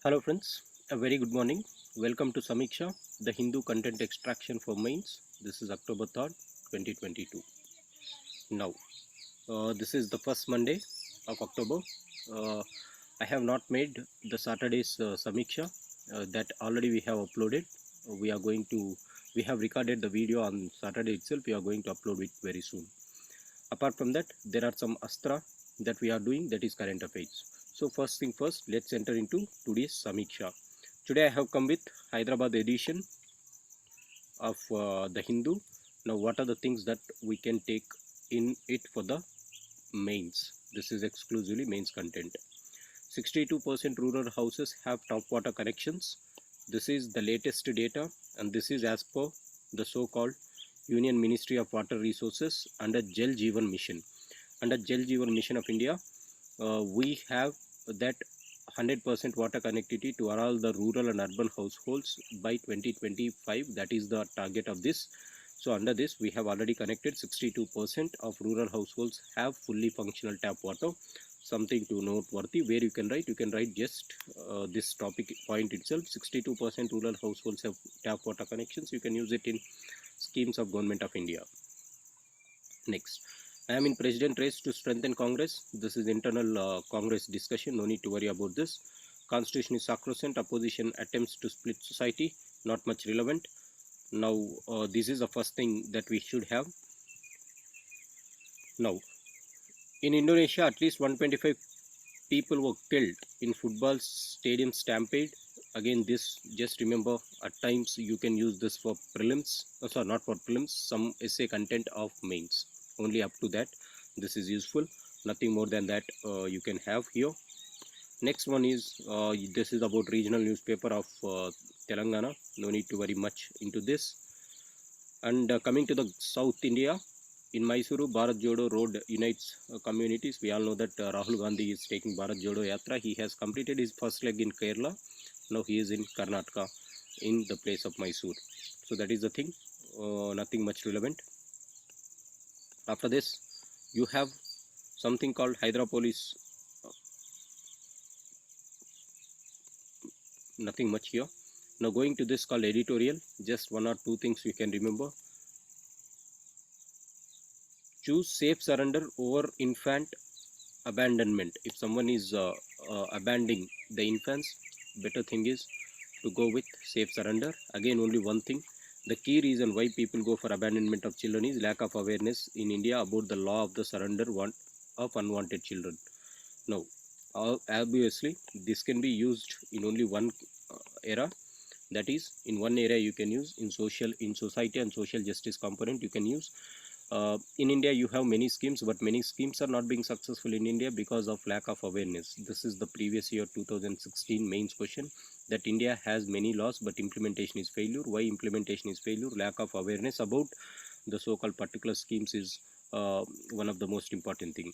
Hello friends, a very good morning. Welcome to Sameeksha, the Hindu content extraction for mains. This is October 3rd, 2022. Now, this is the first Monday of October. Uh, I have not made the Saturday's Sameeksha that already we have uploaded. We are going to, we have recorded the video on Saturday itself. We are going to upload it very soon. Apart from that, there are some Astra that we are doing, that is current affairs. So first thing first, let's enter into today's Sameeksha. Today I have come with Hyderabad edition of the Hindu. Now what are the things that we can take in it for the mains? This is exclusively mains content. 62% rural houses have top water connections. This is the latest data, and this is as per the so-called Union Ministry of Water Resources under Jal Jeevan Mission. Under Jal Jeevan Mission of India, we have that 100% water connectivity to all the rural and urban households by 2025. That is the target of this. So under this, we have already connected 62% of rural households have fully functional tap water. Something to noteworthy. Where you can write just this topic point itself. 62% rural households have tap water connections. You can use it in schemes of Government of India. Next, I am in President race to strengthen Congress. This is internal Congress discussion. No need to worry about this. Constitution is sacrosanct. Opposition attempts to split society. Not much relevant. Now, this is the first thing that we should have. Now, in Indonesia, at least 125 people were killed in football stadium stampede. Again, this, just remember, at times you can use this for prelims. Sorry, not for prelims. Some essay content of mains. Only up to that. This is useful. Nothing more than that you can have here. Next one is this is about regional newspaper of Telangana. No need to worry much into this. And coming to the South India, in Mysuru, Bharat Jodo Road unites communities. We all know that Rahul Gandhi is taking Bharat Jodo Yatra. He has completed his first leg in Kerala. Now he is in Karnataka in the place of Mysore. So that is the thing. Nothing much relevant. After this, you have something called Hydrapolis. Nothing much here. Now going to this called editorial. Just one or two things you can remember. Choose safe surrender over infant abandonment. If someone is abandoning the infants, better thing is to go with safe surrender. Again, only one thing. The key reason why people go for abandonment of children is lack of awareness in India about the law of the surrender of unwanted children. Now, obviously, this can be used in only one era. That is, in one area you can use in society and social justice component you can use. In India, you have many schemes, but many schemes are not being successful in India because of lack of awareness. This is the previous year 2016 mains question, that India has many laws, but implementation is failure. Why implementation is failure? Lack of awareness about the so-called particular schemes is one of the most important thing.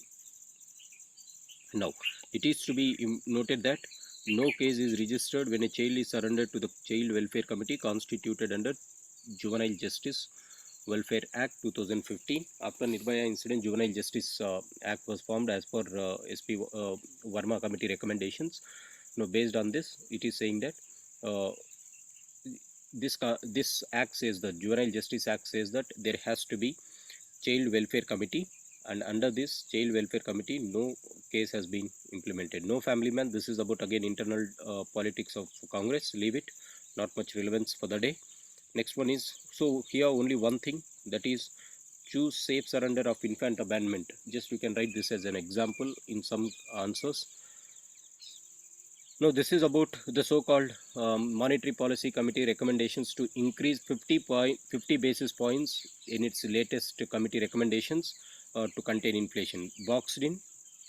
Now, it is to be noted that no case is registered when a child is surrendered to the Child Welfare Committee constituted under Juvenile Justice Welfare Act 2015. After Nirbhaya incident, Juvenile Justice Act was formed as per SP Verma Committee recommendations. Now, based on this, it is saying that this act says, the Juvenile Justice Act says that there has to be Child Welfare Committee, and under this Child Welfare Committee, no case has been implemented. No family man. This is about, again, internal politics of Congress. Leave it. Not much relevance for the day. Next one is, so here only one thing, that is choose safe surrender of infant abandonment. Just you can write this as an example in some answers. Now this is about the so-called Monetary Policy Committee recommendations to increase 50 basis points in its latest committee recommendations to contain inflation. Boxed in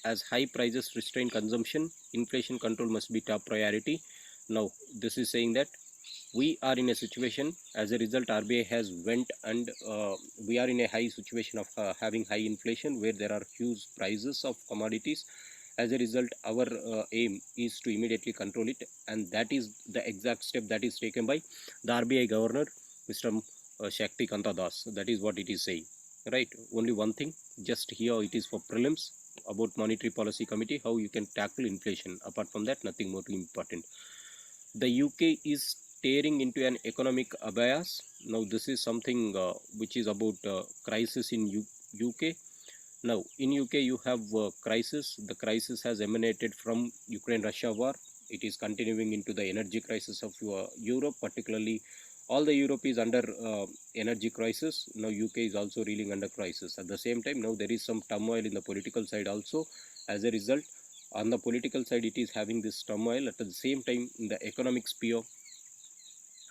as high prices restrain consumption, inflation control must be top priority. Now this is saying that we are in a situation, as a result RBI has went and we are in a high situation of having high inflation where there are huge prices of commodities. As a result, our aim is to immediately control it, and that is the exact step that is taken by the RBI governor, Mr. Shakti Kanta Das. That is what it is saying, right? Only one thing, just here it is for prelims about Monetary Policy Committee, how you can tackle inflation. Apart from that, nothing more important. The UK is staring into an economic abyss. Now this is something which is about crisis in UK. Now in UK you have crisis. The crisis has emanated from Ukraine-Russia war. It is continuing into the energy crisis of Europe, particularly all the Europe is under energy crisis. Now UK is also reeling under crisis. At the same time, now there is some turmoil in the political side also. As a result, on the political side it is having this turmoil. At the same time, in the economic sphere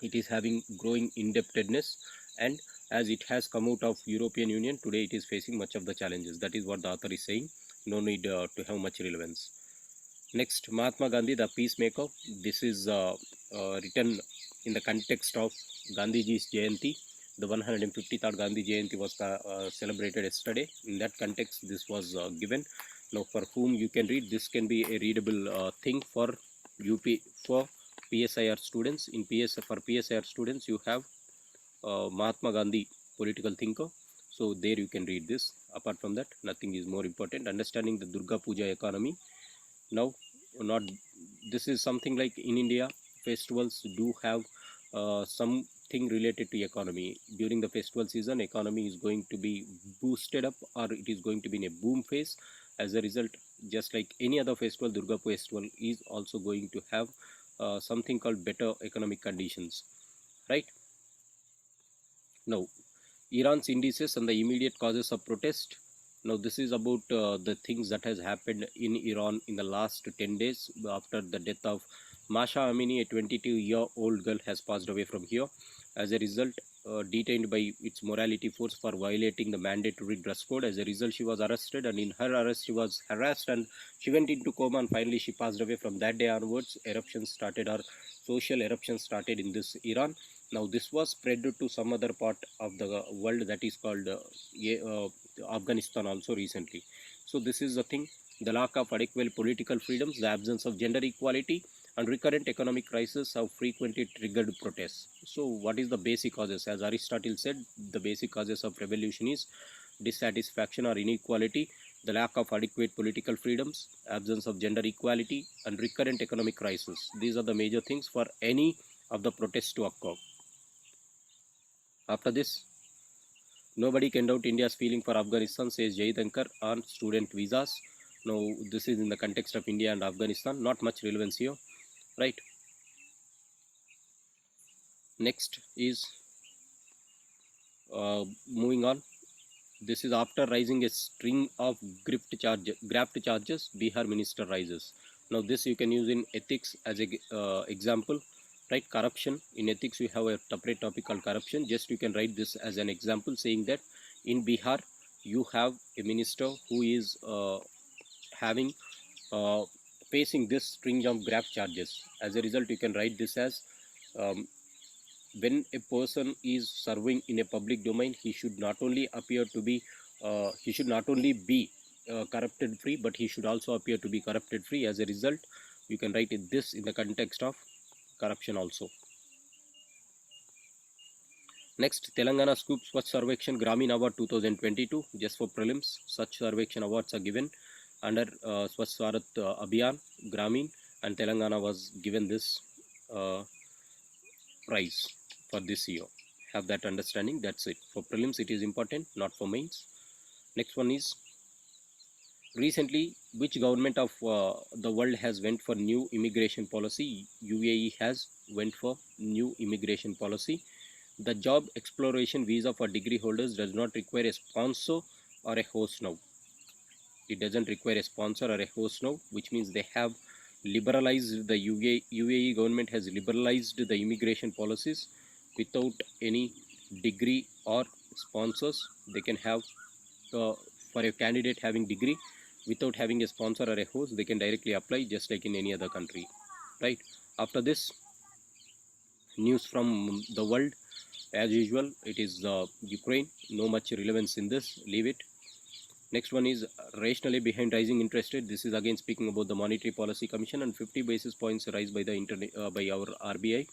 it is having growing indebtedness, and as it has come out of European Union, today it is facing much of the challenges. That is what the author is saying. No need to have much relevance. Next, Mahatma Gandhi, the peacemaker. This is written in the context of Gandhiji's Jayanti. The 153rd Gandhi Jayanti was celebrated yesterday. In that context, this was given. Now, for whom you can read, this can be a readable thing for for PSIR students. For PSIR students, you have Mahatma Gandhi, political thinker. So there you can read this. Apart from that, nothing is more important. Understanding the Durga Puja economy. Now, not this is something like in India, festivals do have something related to economy. During the festival season, economy is going to be boosted up, or it is going to be in a boom phase. As a result, just like any other festival, Durga Puja festival is also going to have something called better economic conditions, right? Now, Iran's indices and the immediate causes of protest. Now this is about the things that has happened in Iran in the last 10 days after the death of Masha Amini. A 22-year-old girl has passed away from here. As a result, detained by its morality force for violating the mandatory dress code. As a result, she was arrested, and in her arrest she was harassed and she went into coma, and finally she passed away. From that day onwards, eruptions started, or social eruptions started in this Iran. Now this was spread to some other part of the world, that is called Afghanistan also recently. So this is the thing: the lack of adequate political freedoms, the absence of gender equality, and recurrent economic crisis have frequently triggered protests. So what is the basic causes? As Aristotle said, the basic causes of revolution is dissatisfaction or inequality, the lack of adequate political freedoms, absence of gender equality, and recurrent economic crisis. These are the major things for any of the protests to occur. After this, nobody can doubt India's feeling for Afghanistan, says Jayadankar on student visas. Now, this is in the context of India and Afghanistan. Not much relevance here, right? Next is moving on. This is after rising a string of graft charges, Bihar minister rises. Now, this you can use in ethics as a example, right? Corruption. In ethics, we have a separate topic called corruption. Just you can write this as an example, saying that in Bihar, you have a minister who is having facing this string of graft charges. As a result, you can write this as when a person is serving in a public domain, he should not only appear to be corrupted free, but he should also appear to be corrupted free. As a result, you can write this in the context of corruption also. Next, Telangana Scoops Swachh Sarvekshan Gramin Award 2022, just for prelims. Such Sarvekshan awards are given under Swachh Bharat Abhiyan Gramin, and Telangana was given this prize for this year. Have that understanding. That's it. For prelims it is important, not for mains. Next one is, recently which government of the world has went for new immigration policy? UAE has went for new immigration policy. The job exploration visa for degree holders does not require a sponsor or a host now. It doesn't require a sponsor or a host now, which means they have liberalized, the UAE government has liberalized the immigration policies. Without any degree or sponsors, they can have for a candidate having degree, without having a sponsor or a host, they can directly apply just like in any other country, right? After this, news from the world. As usual, it is Ukraine. No much relevance in this, leave it. Next one is rationally behind rising interest rate. This is again speaking about the Monetary Policy Commission, and 50 basis points rise by the by our RBI,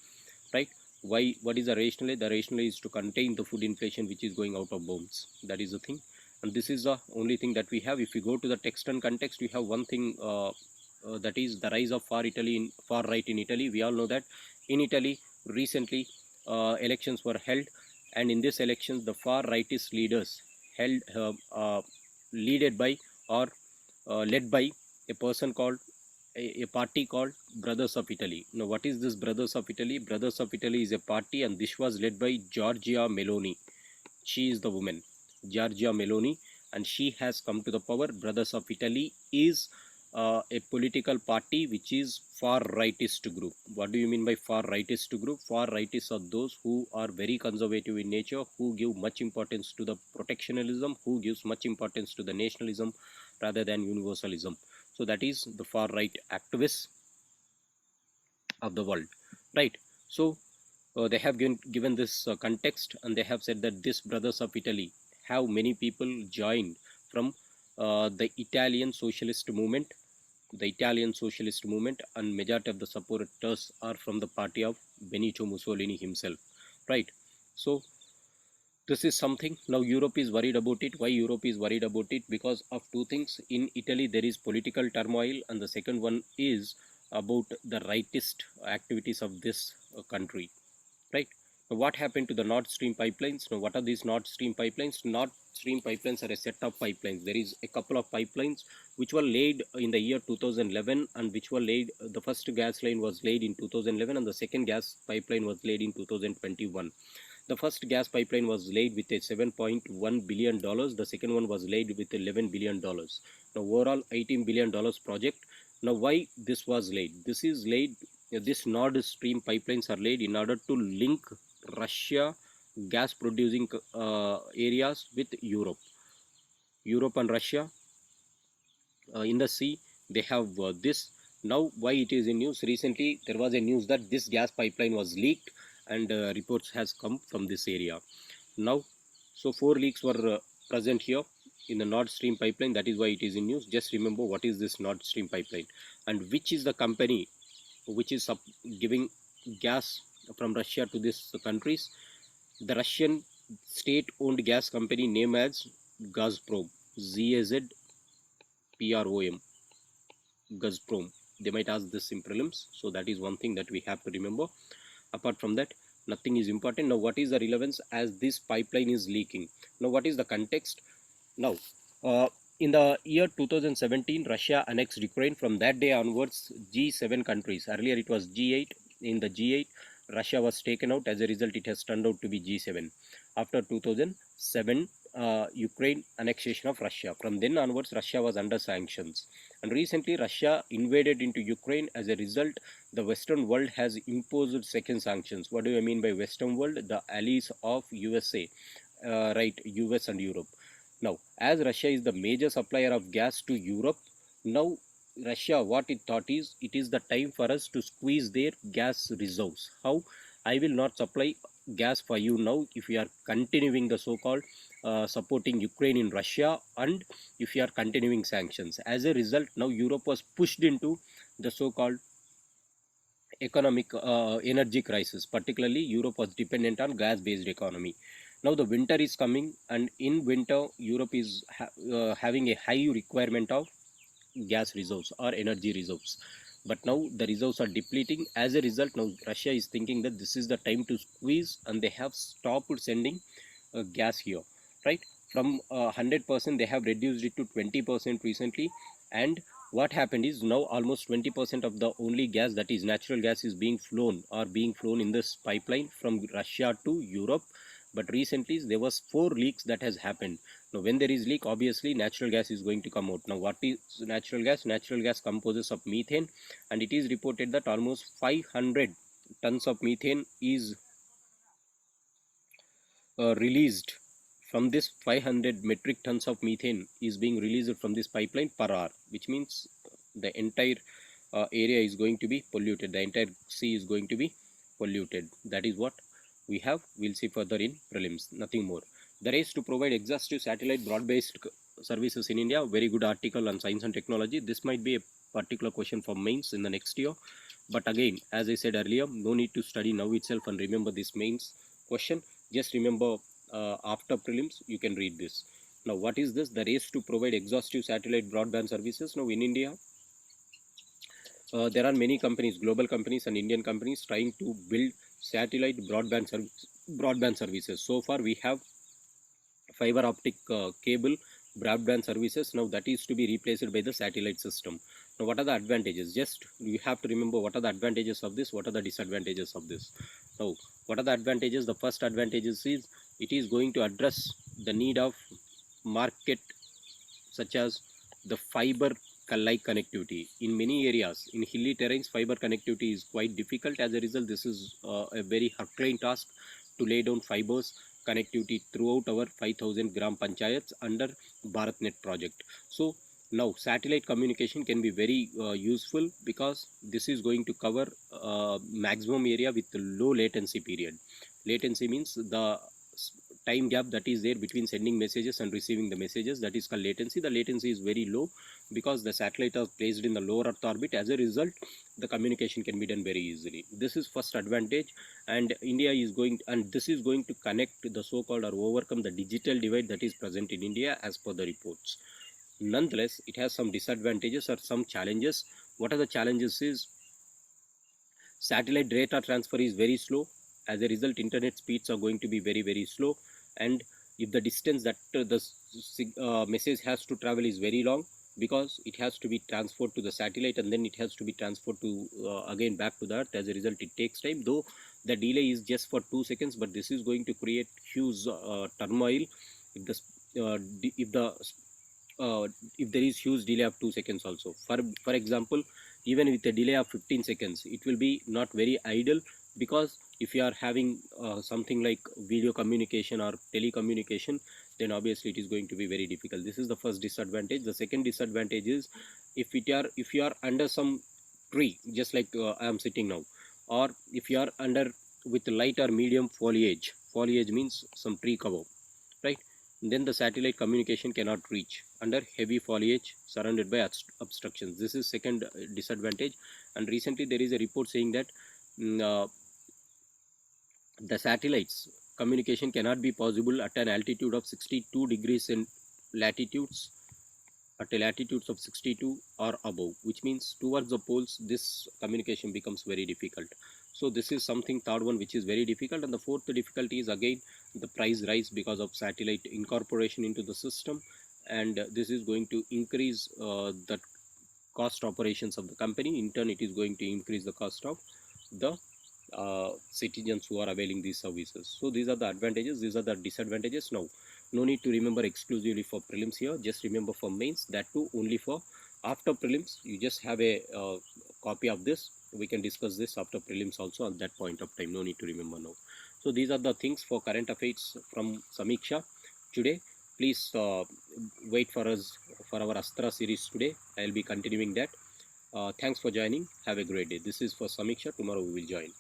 right? Why? What is the rationale? The rationale is to contain the food inflation, which is going out of bounds. That is the thing, and this is the only thing that we have. If you go to the text and context, we have one thing that is the rise of far right in Italy. We all know that in Italy recently elections were held, and in this elections the far rightist leaders held leaded by or led by a person called a party called Brothers of Italy. Now, what is this Brothers of Italy? Brothers of Italy is a party, and this was led by Giorgia Meloni. She is the woman, Giorgia Meloni, and she has come to the power. Brothers of Italy is a political party which is far rightist group. What do you mean by far rightist group? Far rightists are those who are very conservative in nature, who give much importance to the protectionism, who gives much importance to the nationalism rather than universalism. So that is the far right activists of the world, right? So they have given this context, and they have said that this Brothers of Italy have many people joined from the Italian socialist movement, and majority of the supporters are from the party of Benito Mussolini himself, right? So this is something. Now Europe is worried about it. Why Europe is worried about it? Because of two things. In Italy there is political turmoil, and the second one is about the rightist activities of this country, right? Now what happened to the Nord Stream pipelines? Now what are these Nord Stream pipelines? Nord Stream pipelines are a set of pipelines. There is a couple of pipelines which were laid in the year 2011, and which were laid, the first gas line was laid in 2011, and the second gas pipeline was laid in 2021. The first gas pipeline was laid with a $7.1 billion. The second one was laid with $11 billion. Now overall $18 billion project. Now why this was laid? This is laid, this Nord Stream pipelines are laid in order to link Russia gas producing areas with Europe. Europe and Russia in the sea, they have this. Now why it is in news? Recently there was a news that this gas pipeline was leaked, and reports has come from this area. Now so 4 leaks were present here in the Nord Stream pipeline. That is why it is in news. Just remember what is this Nord Stream pipeline, and which is the company which is giving gas from Russia to these countries. The Russian state owned gas company named as Gazprom, Gazprom, Gazprom. They might ask this in prelims, so that is one thing that we have to remember. Apart from that, nothing is important. Now what is the relevance as this pipeline is leaking? Now what is the context? Now in the year 2017 Russia annexed Ukraine. From that day onwards, G7 countries, earlier it was G8, in the G8 Russia was taken out. As a result, it has turned out to be G7 after 2007 Ukraine annexation of Russia. From then onwards, Russia was under sanctions, and recently Russia invaded into Ukraine. As a result, the Western world has imposed second sanctions. What do I mean by Western world? The allies of USA, right? US and Europe. Now, as Russia is the major supplier of gas to Europe, now Russia, what it thought is, it is the time for us to squeeze their gas reserves. How? I will not supply gas for you now if you are continuing the so-called supporting Ukraine in Russia, and if you are continuing sanctions. As a result, now Europe was pushed into the so-called economic energy crisis. Particularly Europe was dependent on gas-based economy. Now the winter is coming, and in winter Europe is having a high requirement of gas reserves or energy reserves, but now the reserves are depleting. As a result, now Russia is thinking that this is the time to squeeze, and they have stopped sending gas here, right? From 100% they have reduced it to 20% recently. And what happened is, now almost 20% of the only gas, that is natural gas, is being flown in this pipeline from Russia to Europe. But recently there was 4 leaks that has happened. Now when there is leak, obviously natural gas is going to come out. Now what is natural gas? Natural gas composes of methane, and it is reported that almost 500 tons of methane is released from this. 500 metric tons of methane is being released from this pipeline per hour, which means the entire area is going to be polluted. The entire sea is going to be polluted. That is what we have. We'll see further in prelims, nothing more. The race to provide exhaustive satellite broad-based services in India. Very good article on science and technology. This might be a particular question for mains in the next year, but again, as I said earlier, no need to study now itself and remember this mains question. Just remember after prelims you can read this. Now what is this? The race to provide exhaustive satellite broadband services. Now in India, there are many companies, global companies and Indian companies trying to build satellite broadband services. So far we have fiber optic cable broadband services. Now that is to be replaced by the satellite system. Now what are the advantages? Just you have to remember what are the advantages of this, what are the disadvantages of this. Now what are the advantages? The first advantages is it is going to address the need of market such as the fiber like connectivity in many areas. In hilly terrains, fiber connectivity is quite difficult. As a result, this is a very herculean task to lay down fibers connectivity throughout our 5000 gram panchayats under BharatNet project. So now satellite communication can be very useful because this is going to cover maximum area with low latency period. Latency means the time gap that is there between sending messages and receiving the messages, that is called latency. The latency is very low because the satellite is placed in the lower earth orbit. As a result, the communication can be done very easily. This is first advantage, and India is going and this is going to connect the so-called or overcome the digital divide that is present in India as per the reports. Nonetheless, it has some disadvantages or some challenges. What are the challenges is satellite data transfer is very slow. As a result, internet speeds are going to be very slow, and if the distance that the message has to travel is very long, because it has to be transferred to the satellite and then it has to be transferred to again back to the earth. As a result, it takes time, though the delay is just for 2 seconds, but this is going to create huge turmoil if there is huge delay of 2 seconds also. For example, even with a delay of 15 seconds, it will be not very ideal, because if you are having something like video communication or telecommunication, then obviously it is going to be very difficult. This is the first disadvantage. The second disadvantage is if you are under some tree, just like I am sitting now, or if you are under with light or medium foliage means some tree cover, right? Then the satellite communication cannot reach under heavy foliage surrounded by obstructions. This is second disadvantage. And recently there is a report saying that the satellites communication cannot be possible at an altitude of 62 degrees in latitudes, at a latitudes of 62 or above, which means towards the poles this communication becomes very difficult. So this is something, third one, which is very difficult. And the fourth difficulty is again the price rise because of satellite incorporation into the system, and this is going to increase the cost operations of the company. In turn, it is going to increase the cost of the citizens who are availing these services. So these are the advantages, these are the disadvantages. Now no need to remember exclusively for prelims here, just remember for mains, that too only for after prelims. You just have a copy of this. We can discuss this after prelims also at that point of time, no need to remember now. So these are the things for current affairs from Sameeksha today. Please wait for us for our Astra series today. I will be continuing that. Thanks for joining. Have a great day. This is for Sameeksha. Tomorrow we will join.